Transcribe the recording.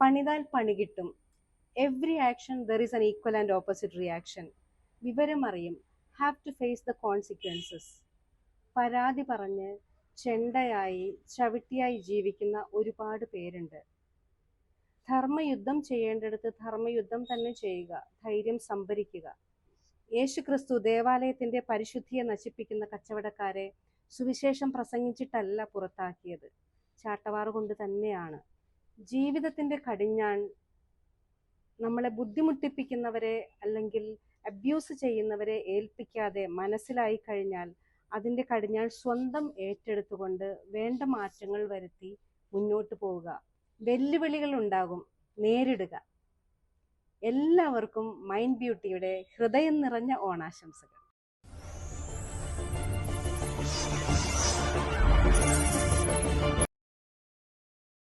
പണിതാൽ പണി കിട്ടും. Every action there is an equal and opposite reaction. വിവരമറിയും. Have to face the consequences. പരാതി പറഞ്ഞ് ചെണ്ടയായി ചവിട്ടിയായി ജീവിക്കുന്ന ഒരുപാട് പേരുണ്ട്. ധർമ്മയുദ്ധം ചെയ്യേണ്ടടുത്ത് ധർമ്മയുദ്ധം തന്നെ ചെയ്യുക. ധൈര്യം സംഭരിക്കുക. യേശുക്രിസ്തു ദേവാലയത്തിന്റെ പരിശുദ്ധിയെ നശിപ്പിക്കുന്ന കച്ചവടക്കാരെ സുവിശേഷം പ്രസംഗിച്ചിട്ടല്ല പുറത്താക്കിയത്, ചാട്ടവാറ് കൊണ്ട് തന്നെയാണ്. ജീവിതത്തിന്റെ കടിഞ്ഞാൺ നമ്മളെ ബുദ്ധിമുട്ടിപ്പിക്കുന്നവരെ അല്ലെങ്കിൽ അബ്യൂസ് ചെയ്യുന്നവരെ ഏൽപ്പിക്കാതെ മനസ്സിലായി കഴിഞ്ഞാൽ അതിന്റെ കടിഞ്ഞാൺ സ്വന്തം ഏറ്റെടുത്തുകൊണ്ട് വേണ്ട മാറ്റങ്ങൾ വരുത്തി മുന്നോട്ട് പോവുക. വെല്ലുവിളികൾ ഉണ്ടാകും, നേരിടുക. എല്ലാവർക്കും മൈൻഡ് ബ്യൂട്ടിയുടെ ഹൃദയം നിറഞ്ഞ ഓണാശംസകൾ.